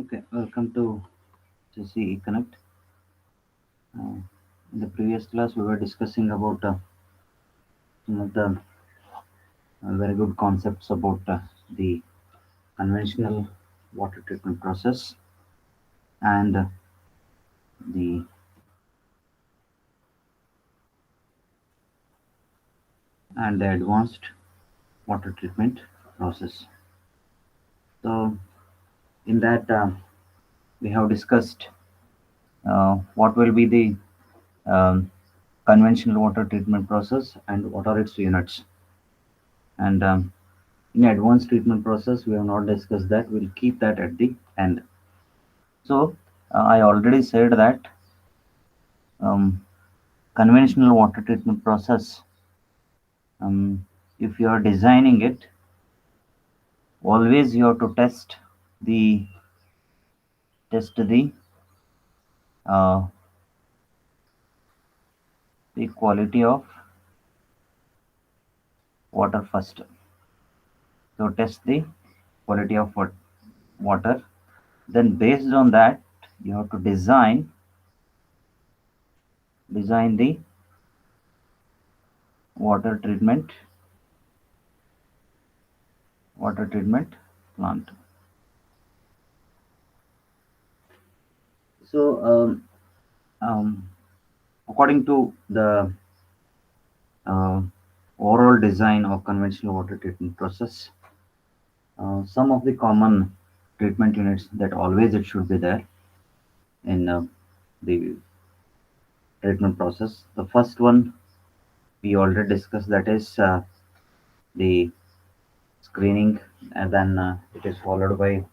Okay, welcome to CC Connect. In the previous class, we were discussing about some of the very good concepts about the conventional water treatment process and the the advanced water treatment process. So, in that, we have discussed what will be the um, conventional water treatment process and what are its units. And in advanced treatment process, we have not discussed that. We'll keep that at the end. So I already said that um, conventional water treatment process, if you are designing it, always you have to the test uh, the quality of water first. So test the quality of water. Then based on that, you have to design the water treatment water treatment plant. So um, according to the uh, overall design of conventional water treatment process, some of the common treatment units that always it should be there in the treatment process. The first one we already discussed, that is the screening, and then it is followed by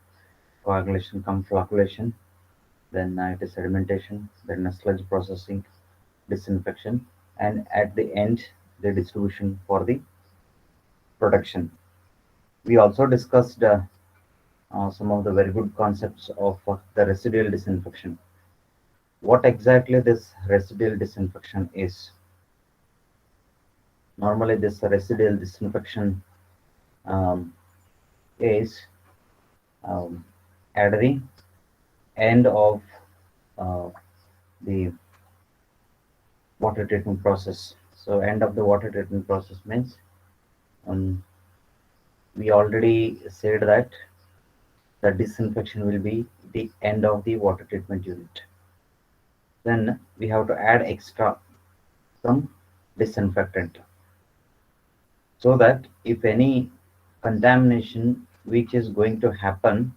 coagulation cum flocculation, then it is sedimentation, then sludge processing, disinfection, and at the end the distribution for the production. We also discussed some of the very good concepts of the residual disinfection. What exactly this residual disinfection is? Normally, this residual disinfection um, is um, at the end of uh, the water treatment process. So, end of the water treatment process means um, we already said that the disinfection will be the end of the water treatment unit. Then we have to add extra some disinfectant, so that if any contamination which is going to happen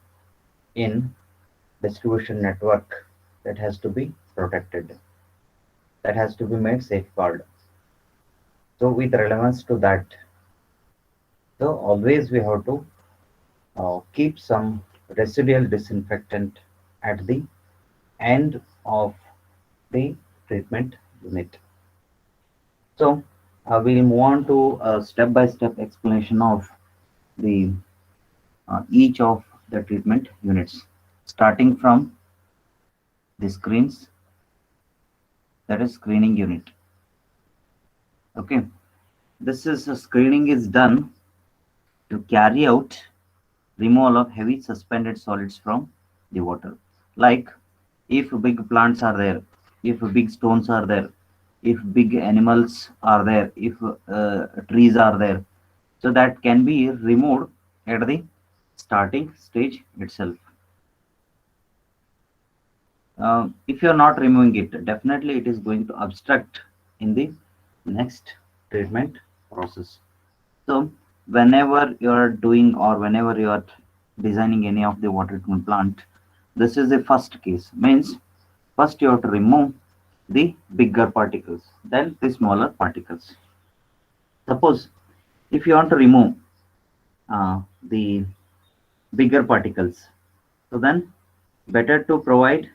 in distribution network, that has to be protected, that has to be made safeguard. So with relevance to that, so always we have to keep some residual disinfectant at the end of the treatment unit. So we'll move on to a step-by-step explanation of the each of the treatment units, starting from the screens, that is screening unit. Okay, this is screening is done to carry out removal of heavy suspended solids from the water, like if big plants are there, if big stones are there, if big animals are there, if trees are there, so that can be removed at the starting stage itself. If you are not removing it, definitely it is going to obstruct in the next treatment process. So whenever you are doing or whenever you are designing any of the water treatment plant, this is the first case. Means first you have to remove the bigger particles, then the smaller particles. Suppose if you want to remove the bigger particles, so then better to provide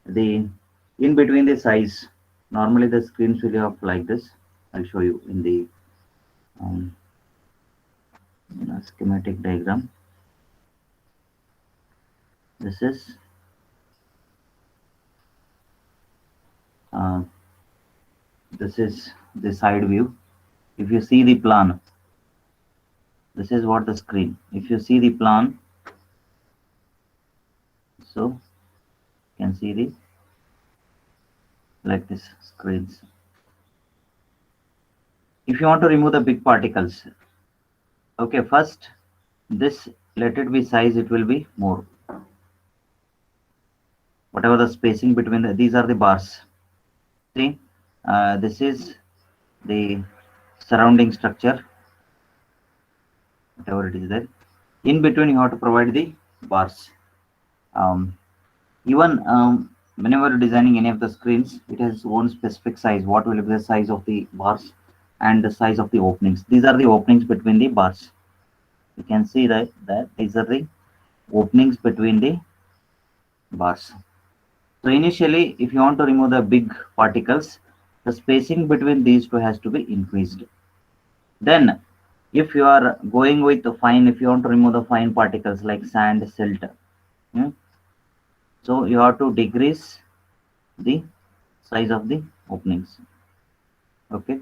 the in between the size. Normally the screens will have like this. I'll show you in the um, schematic diagram. This is uh, the side view. If you see the plan, this is what the screen. If you see the plan, So you can see the like this screens. If you want to remove the big particles, okay, first this, let it be size, it will be more, whatever the spacing between these are the bars. See, this is the surrounding structure, whatever it is there. In between, you have to provide the bars. Um, Even whenever you're designing any of the screens, it has one specific size. What will be the size of the bars and the size of the openings? These are the openings between the bars. You can see that these are the openings between the bars. So initially, if you want to remove the big particles, the spacing between these two has to be increased. Then, if you are going with the fine, if you want to remove the fine particles like sand, silt, hmm, so you have to decrease the size of the openings. Okay.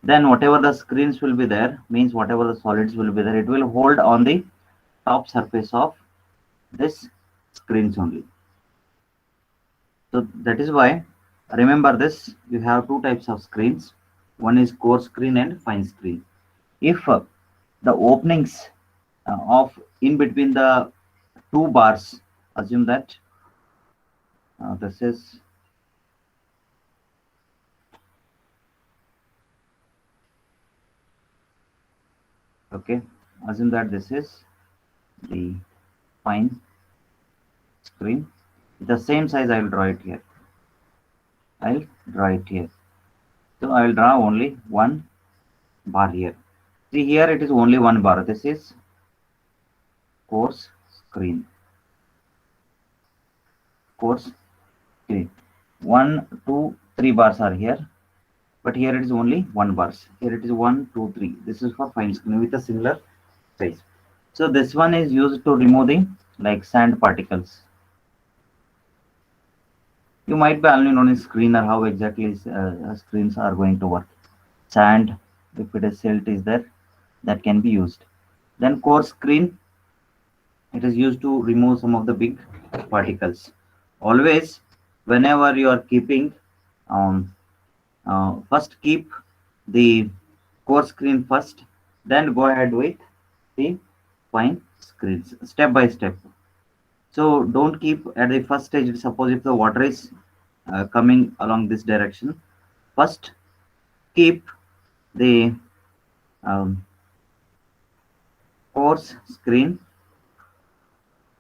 Then whatever the screens will be there, means whatever the solids will be there, it will hold on the top surface of this screens only. So that is why, remember this, you have two types of screens. One is coarse screen and fine screen. If the openings of in between the two bars, assume that this is, okay, assume that this is the fine screen. The same size I will draw it here. I'll draw it here. So I will draw only one bar here. See here it is only one bar. This is coarse screen. Coarse screen. One, two, three bars are here. But here it is only one bars. Here it is one, two, three. This is for fine screen with a similar size. So this one is used to remove the like sand particles. You might be only knowing screener how exactly screens are going to work. Sand, if it is silt is there, that can be used. Then coarse screen, it is used to remove some of the big particles. Always, whenever you are keeping, um, first keep the core screen first, then go ahead with the fine screens step by step. So don't keep at the first stage. Suppose if the water is coming along this direction, first keep the um, coarse screen,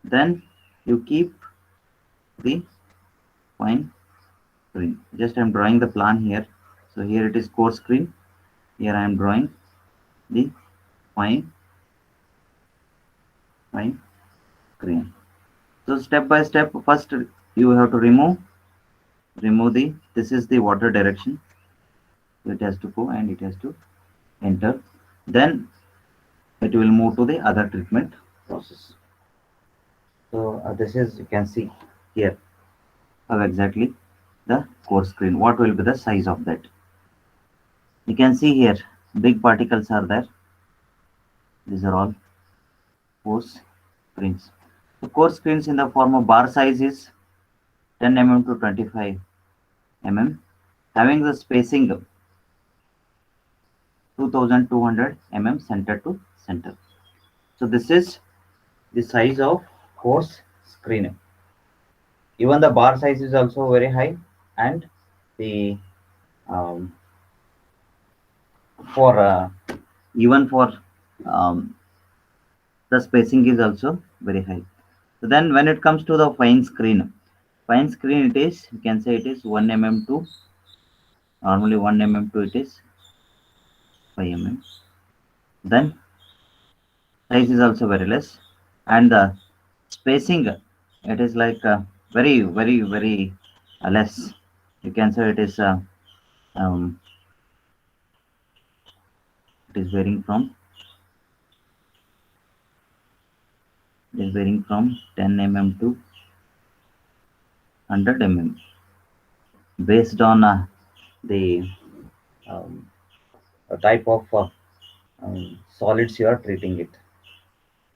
then you keep the fine screen. Just I'm drawing the plan here. So here it is core screen. Here I am drawing the fine fine screen. So step by step, first you have to remove the, this is the water direction. So it has to go and it has to enter. Then it will move to the other treatment process. So this is, you can see here how exactly the core screen. What will be the size of that? You can see here big particles are there. These are all coarse screens. The core screens in the form of bar size is 10 mm to 25 mm, having the spacing 2200 mm center to center. So this is the size of coarse screen. Even the bar size is also very high, and the um, for even for um, the spacing is also very high. So then when it comes to the fine screen it is, you can say it is 1 mm to, normally 1 mm to it is 5 mm. Then size is also very less, and the spacing it is like very less. You can say um, it is varying from, it is varying from 10 mm to 100 mm based on the um, type of solids you are treating it.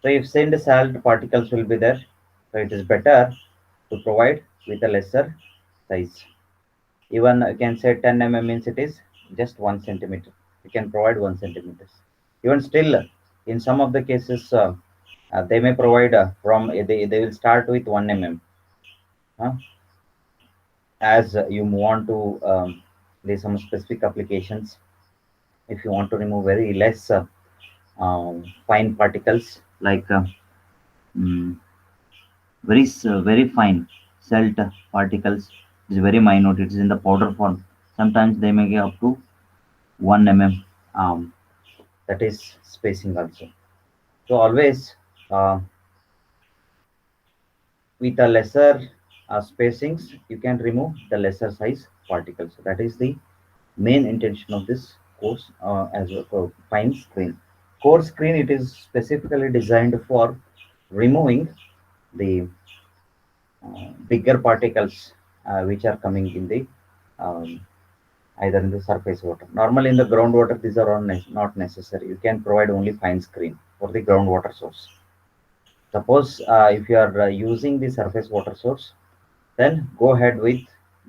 So if sand salt particles will be there, So it is better to provide with a lesser size. Even you can say 10 means it is just 1 centimeter. You can provide 1 centimeters. Even still, in some of the cases, they may provide they will start with 1 uh, as you move on to there's some specific applications. If you want to remove very less fine particles like mm, very fine salt particles, is very minute, it is in the powder form, sometimes they may get up to 1 um, that is spacing also. So always uh, with a lesser spacings you can remove the lesser size particles. So that is the main intention of this course, as a fine screen. Core screen, it is specifically designed for removing the bigger particles which are coming in the um, either in the surface water. Normally in the groundwater, these are all not necessary. You can provide only fine screen for the groundwater source. Suppose if you are using the surface water source, then go ahead with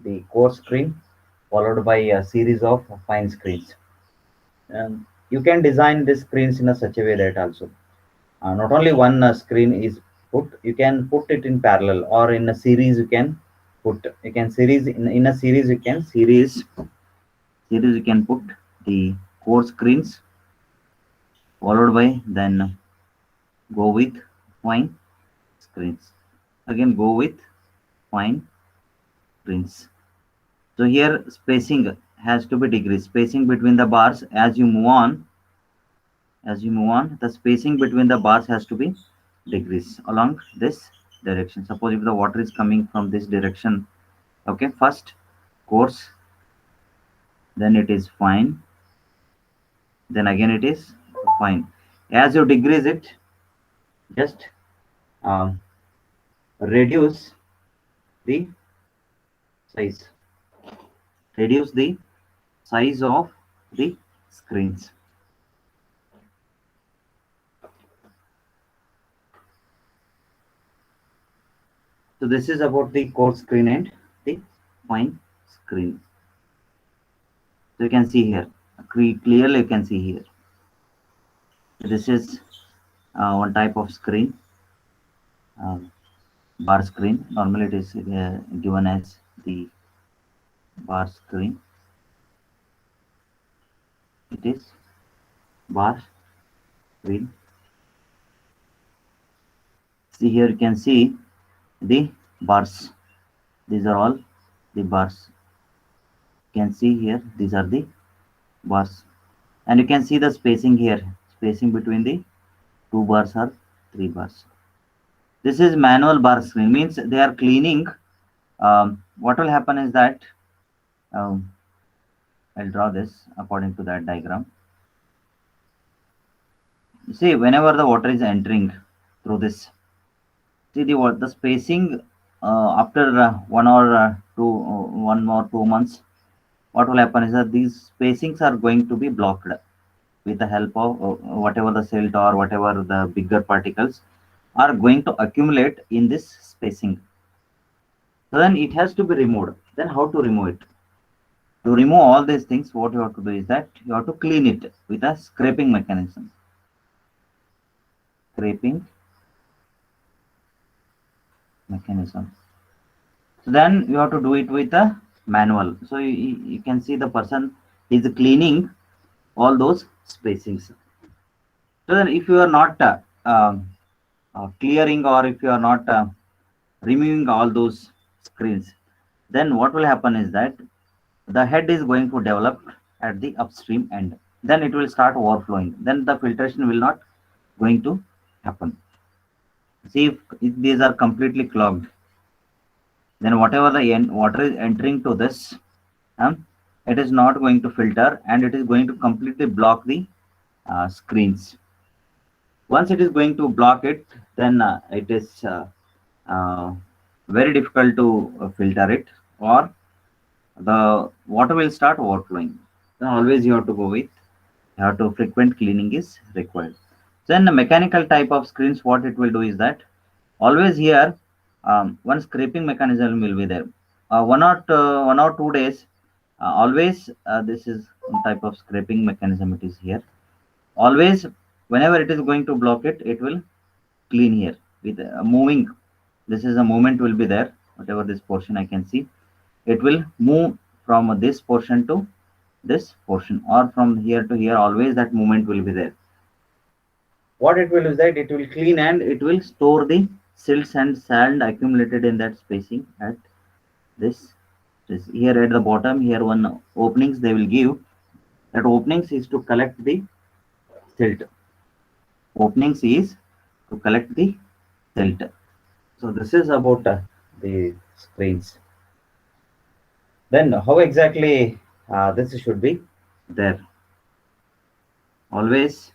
the core screen followed by a series of fine screens. And you can design the screens in a such a way that also not only one screen is put, you can put it in parallel or in a series. You can series in a series you can series you can put the core screens followed by then go with fine screens, again go with fine screens. So here spacing has to be degrees, spacing between the bars. As you move on, the spacing between the bars has to be degrees along this direction. Suppose if the water is coming from this direction, okay, first coarse, then it is fine, then again it is fine. As you decrease it, just um, reduce the size, reduce the size of the screens. So this is about the coarse screen and the fine screen. So you can see here, clearly you can see here, this is one type of screen, um, bar screen. Normally it is given as the bar screen. It is bar screen. See here you can see the bars. These are all the bars. You can see here these are the bars, and you can see the spacing here. Spacing between the two bars or three bars. This is manual bar screen, means they are cleaning. What will happen is that um, I'll draw this according to that diagram. See, whenever the water is entering through this, see the spacing after 1 or 2 months. What will happen is that these spacings are going to be blocked with the help of whatever the silt or whatever the bigger particles are going to accumulate in this spacing. So then it has to be removed. Then how to remove it? To remove all these things, what you have to do is that you have to clean it with a scraping mechanism. Scraping mechanism. So then you have to do it with a manual. So you can see the person is cleaning all those spacings. So then if you are not clearing, or if you are not removing all those screens, then what will happen is that the head is going to develop at the upstream end. Then it will start overflowing. Then the filtration will not going to happen. See, if these are completely clogged, then whatever the water is entering to this, it is not going to filter, and it is going to completely block the screens. Once it is going to block it, then it is uh, very difficult to filter it, or the water will start overflowing. Then always you have to go with, you have to frequent cleaning is required. Then the mechanical type of screens, what it will do is that always here one scraping mechanism will be there. 1 or 2 days, always this is one type of scraping mechanism it is here. Always, whenever it is going to block it, it will clean here with moving. This is a movement will be there. Whatever this portion I can see, it will move from this portion to this portion, or from here to here. Always that movement will be there. What it will do is that it will clean and it will store the silts and sand accumulated in that spacing at this, this here at the bottom. Here one openings they will give. That openings is to collect the silt. Openings is to collect the silt. So this is about the screens. Then how exactly this should be there? Always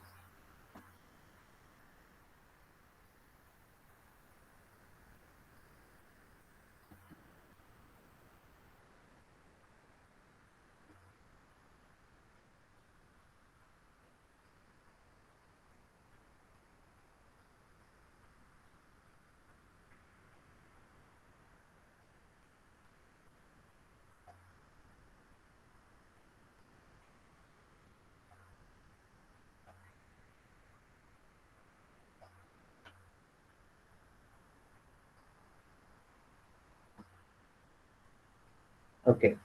okay.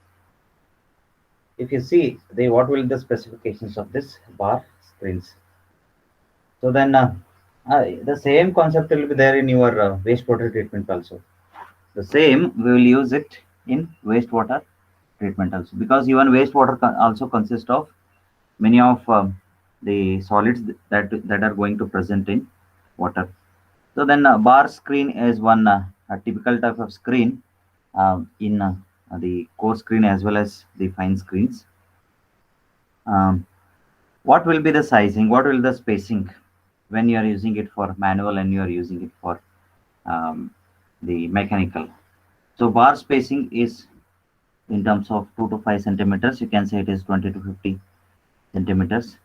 If you see the what will the specifications of this bar screens. So then the same concept will be there in your wastewater treatment also. The same we will use it in wastewater treatment also, because even wastewater also consists of many of the solids that are going to present in water. So then bar screen is one a typical type of screen in the core screen as well as the fine screens. Um, what will be the sizing? What will the spacing when you are using it for manual and you are using it for um, the mechanical? So bar spacing is in terms of 2 to 5 centimeters. You can say it is 20 to 50 centimeters.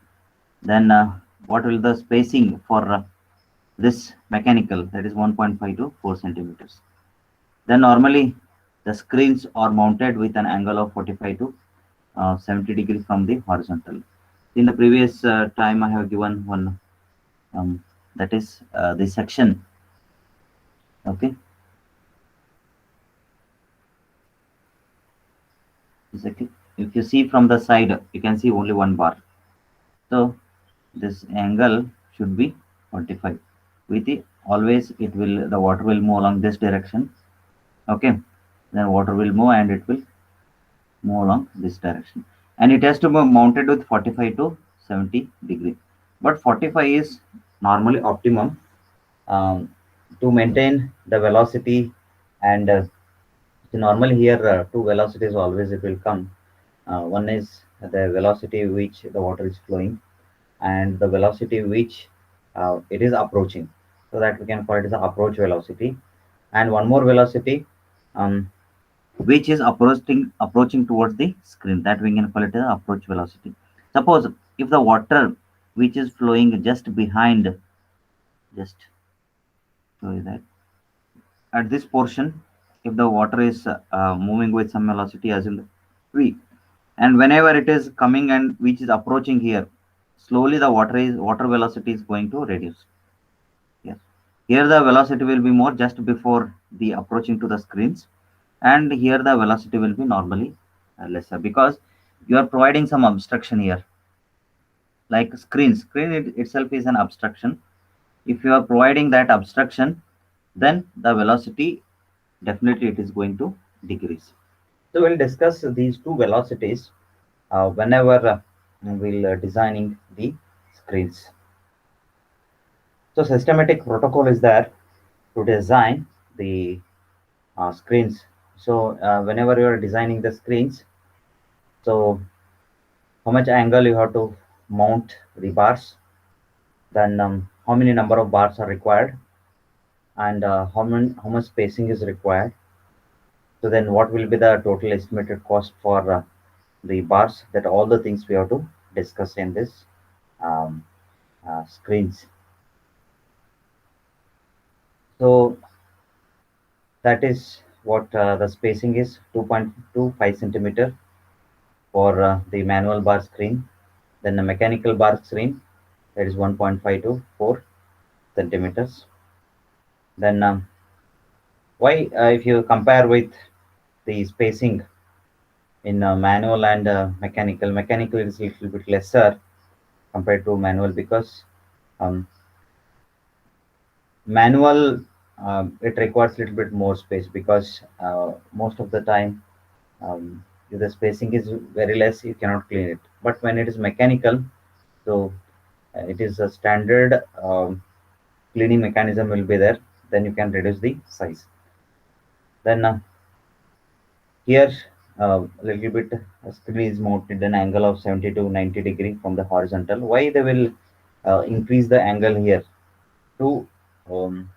Then what will the spacing for this mechanical? That is 1.5 to 4 centimeters. Then normally the screens are mounted with an angle of 45 to 70 degrees from the horizontal. In the previous time, I have given one that is the section. Okay, exactly. If you see from the side, you can see only one bar. So this angle should be 45. With the always it will the water will move along this direction. Okay, then water will move and it will move along this direction, and it has to be mounted with 45 to 70 degree, but 45 is normally optimum to maintain the velocity. And so normally here two velocities always it will come. One is the velocity which the water is flowing, and the velocity which it is approaching, so that we can call it as the approach velocity. And one more velocity um, which is approaching towards the screen, that we can call it as approach velocity. Suppose if the water which is flowing just behind, just show you that at this portion, if the water is moving with some velocity as in the v, and whenever it is coming and which is approaching here, slowly the water velocity is going to reduce. Yes, here the velocity will be more just before the approaching to the screens, and here the velocity will be normally lesser, because you are providing some obstruction here, like screen itself is an obstruction. If you are providing that obstruction, then the velocity definitely it is going to decrease. So we'll discuss these two velocities whenever we'll designing the screens. So systematic protocol is there to design the screens. So whenever you are designing the screens, so how much angle you have to mount the bars, then how many number of bars are required, and how much spacing is required. So then what will be the total estimated cost for the bars? That all the things we have to discuss in this um, screens. So That is what the spacing is, 2.25 centimeter for the manual bar screen. Then the mechanical bar screen, that is 1.5 to 4 centimeters. Then why, if you compare with the spacing in manual and mechanical is a little bit lesser compared to manual, because um, manual, it requires a little bit more space, because most of the time, if the spacing is very less, you cannot clean it. But when it is mechanical, so it is a standard cleaning mechanism will be there, then you can reduce the size. Then here, a little bit, screen is mounted an angle of 70 to 90 degree from the horizontal. Why they will increase the angle here to um,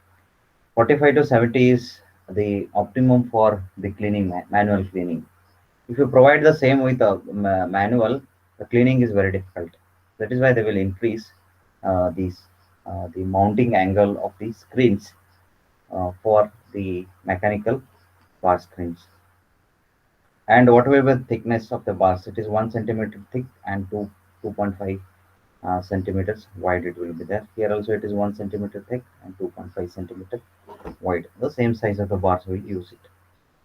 45 to 70 is the optimum for the cleaning, manual cleaning. If you provide the same with a manual, the cleaning is very difficult. That is why they will increase the mounting angle of the screens for the mechanical bar screens. And whatever the thickness of the bars, it is 1 centimeter thick and 2.5 centimeters wide. It will be there. Here also it is 1 centimeter thick and 2.5 centimeter wide. The same size of the bars will use it.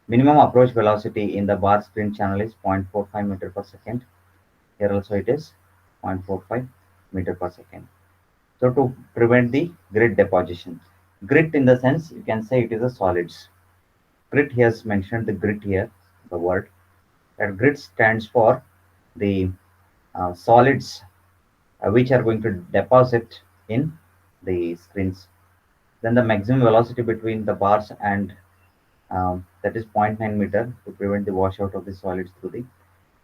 Minimum approach velocity in the bar screen channel is 0.45 meter per second. Here also it is 0.45 meter per second. So to prevent the grit deposition. Grit, in the sense, you can say it is a solids. Grit, he has mentioned the grit here, the word. That grit stands for the solids which are going to deposit in the screens. Then the maximum velocity between the bars and that is 0.9 meter to prevent the washout of the solids through the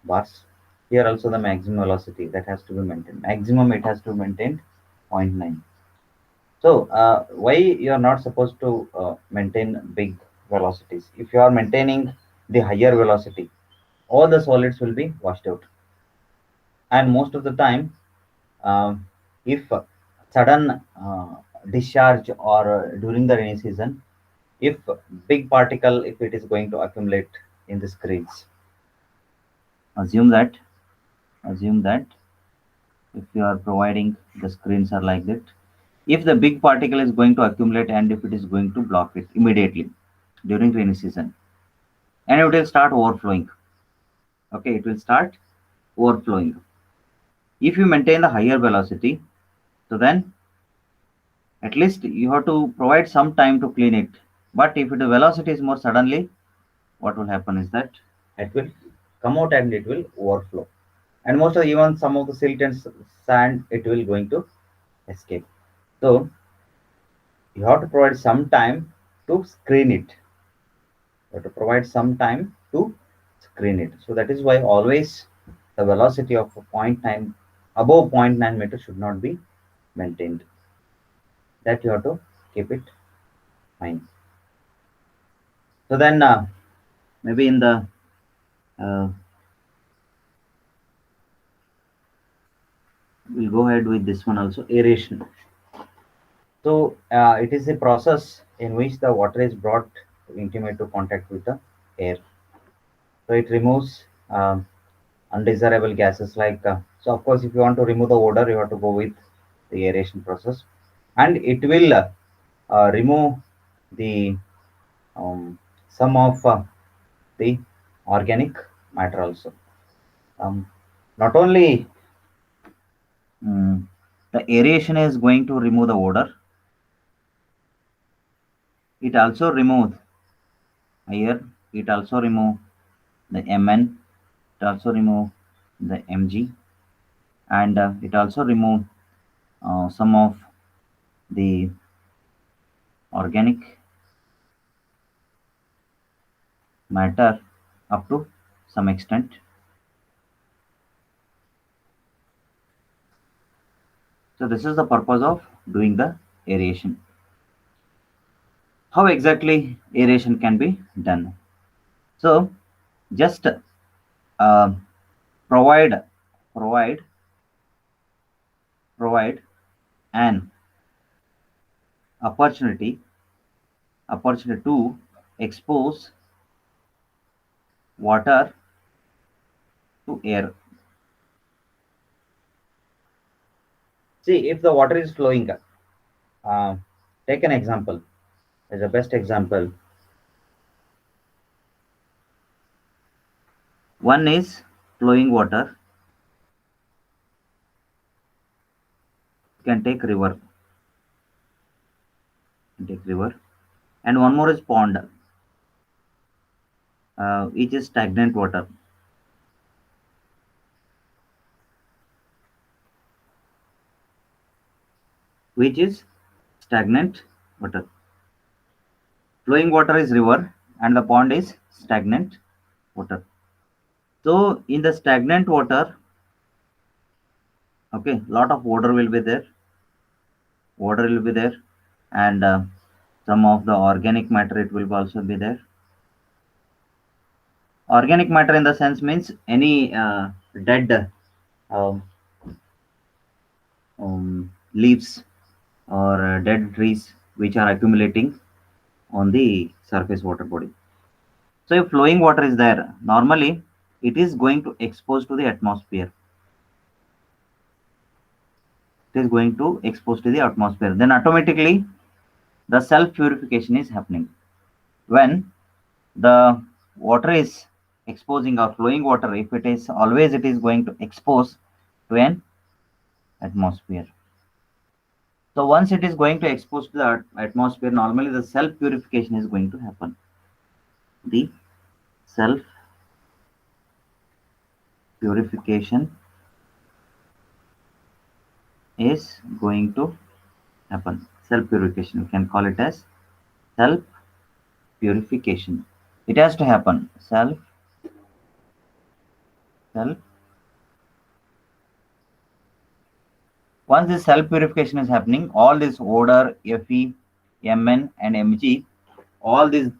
bars. Here also the maximum velocity that has to be maintained. Maximum it has to be maintained 0.9. So why you are not supposed to maintain big velocities? If you are maintaining the higher velocity, all the solids will be washed out. And most of the time, if sudden discharge or during the rainy season, if big particle, if it is going to accumulate in the screens, assume that assume that if you are providing the screens are like that, if the big particle is going to accumulate and if it is going to block it immediately during rainy season, and it will start overflowing. Okay, it will start overflowing. If you maintain the higher velocity, so then at least you have to provide some time to clean it. But if the velocity is more suddenly, what will happen is that it will come out and it will overflow. And most of, even some of the silt and sand, it will going to escape. So you have to provide some time to screen it. You have to provide some time to screen it. So that is why always the velocity of zero point 0.9, above zero point 0.9 meter should not be maintained. That you have to keep it fine. So then maybe in the uh, we'll go ahead with this one also, aeration. So it is a process in which the water is brought intimate to contact with the air. So it removes undesirable gases like. So of course, if you want to remove the odor, you have to go with the aeration process, and it will remove the some of the organic matter also. Um, Not only the aeration is going to remove the odor, it also remove here. It also remove the Mn. It also remove the Mg, and it also remove some of the organic matter up to some extent. So this is the purpose of doing the aeration. How exactly aeration can be done? So just uh, provide provide provide an opportunity to expose water to air. See, if the water is flowing, uh, take an example as a best example. One is flowing water. You can take river. Take river. And one more is pond, which is stagnant water. Which is stagnant water. Flowing water is river, and the pond is stagnant water. So in the stagnant water, okay, lot of water will be there. Water will be there, and some of the organic matter it will also be there. Organic matter in the sense means any dead um, leaves or dead trees which are accumulating on the surface water body. So if flowing water is there, normally it is going to expose to the atmosphere. It is going to expose to the atmosphere. Then automatically the self purification is happening. When the water is exposing or flowing water, if it is always it is going to expose to an atmosphere. So once it is going to expose to the atmosphere, normally the self purification is going to happen. The self purification is going to happen. Self purification, we can call it as self purification. It has to happen. Self. Once this self purification is happening, all this odor, Fe, Mn, and Mg, all these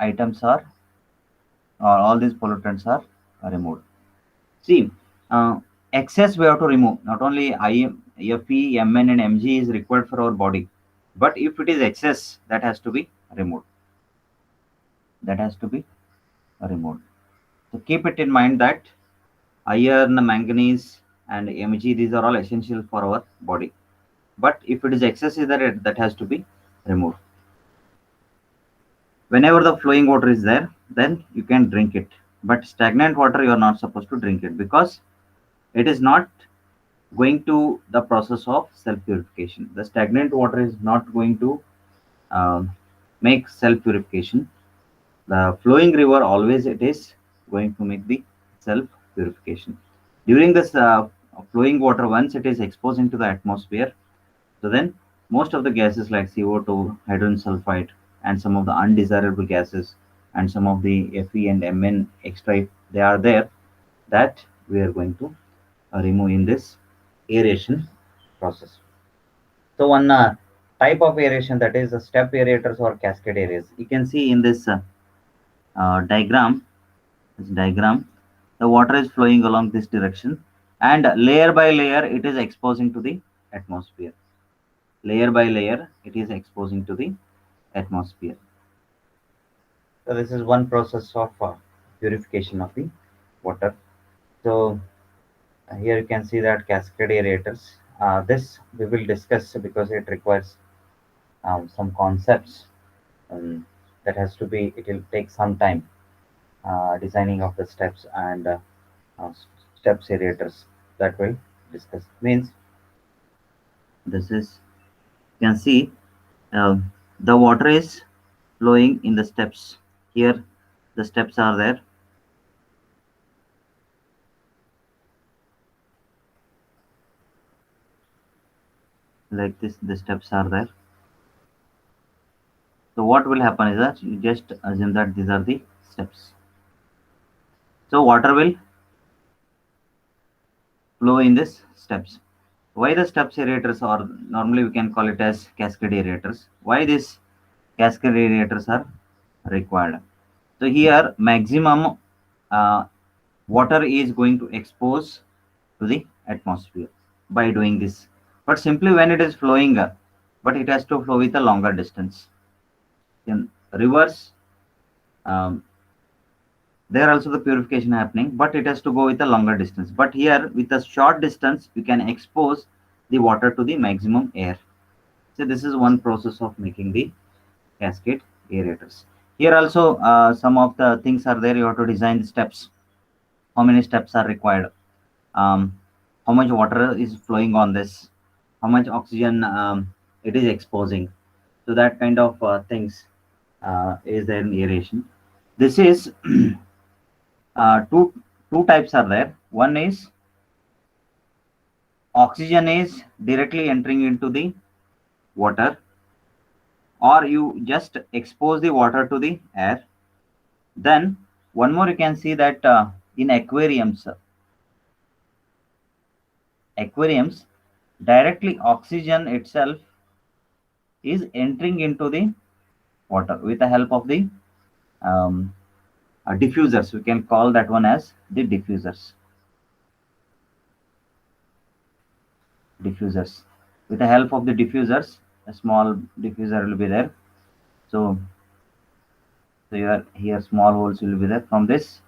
items are, or all these pollutants are removed. See, excess we have to remove. Not only Fe, Mn, and Mg is required for our body, but if it is excess, that has to be removed. That has to be removed. So keep it in mind that iron, manganese, and Mg, these are all essential for our body. But if it is excessive, that has to be removed. Whenever the flowing water is there, then you can drink it. But stagnant water, you are not supposed to drink it because it is not going to the process of self purification. The stagnant water is not going to uh, make self purification. The flowing river always it is going to make the self purification. During this flowing water, once it is exposed into the atmosphere, so then most of the gases like CO2, hydrogen sulfide, and some of the undesirable gases, and some of the Fe and Mn extra, they are there, that we are going to remove in this aeration process. So one type of aeration, that is step aerators or cascade aerators. You can see in this diagram, the water is flowing along this direction, and layer by layer it is exposing to the atmosphere. Layer by layer it is exposing to the atmosphere. So this is one process of purification of the water. So here you can see that cascade aerators. This we will discuss because it requires some concepts that has to be. It will take some time designing of the steps and uh, steps aerators that will discuss. Means this is, you can see the water is flowing in the steps. Here the steps are there. Like this, the steps are there. So what will happen is that you just assume that these are the steps. So water will flow in these steps. Why the steps aerators, or normally we can call it as cascade aerators? Why these cascade aerators are required? So here maximum uh, water is going to expose to the atmosphere by doing this. But simply when it is flowing, but it has to flow with a longer distance. In reverse, um, there also the purification happening, but it has to go with a longer distance. But here with a short distance, you can expose the water to the maximum air. So this is one process of making the cascade aerators. Here also some of the things are there. You have to design the steps. How many steps are required? How much water is flowing on this? How much oxygen it is exposing? So that kind of things is there in aeration. This is two types are there. One is oxygen is directly entering into the water, or you just expose the water to the air. Then one more, you can see that in aquariums directly oxygen itself is entering into the water with the help of the um, diffusers. We can call that one as the diffusers. With the help of the diffusers, a small diffuser will be there. So you are here, small holes will be there. From this,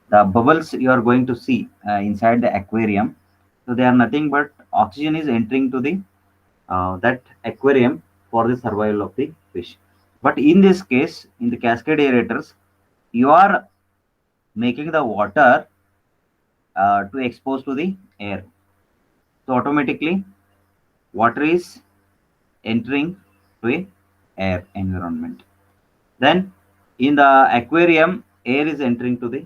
the bubbles you are going to see inside the aquarium. So they are nothing but oxygen is entering to the that aquarium for the survival of the fish. But in this case, in the cascade aerators, you are making the water to expose to the air. So automatically, water is entering to a air environment. Then in the aquarium, air is entering to the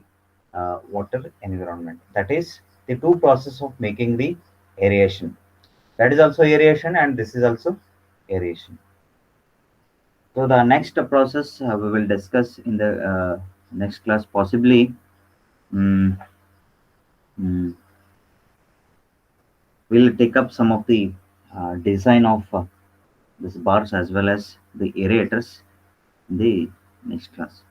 water environment. That is the two process of making the aeration. That is also aeration, and this is also aeration. So the next process we will discuss in the next class, possibly. mm, mm, we'll take up some of the design of this bars as well as the aerators in the next class.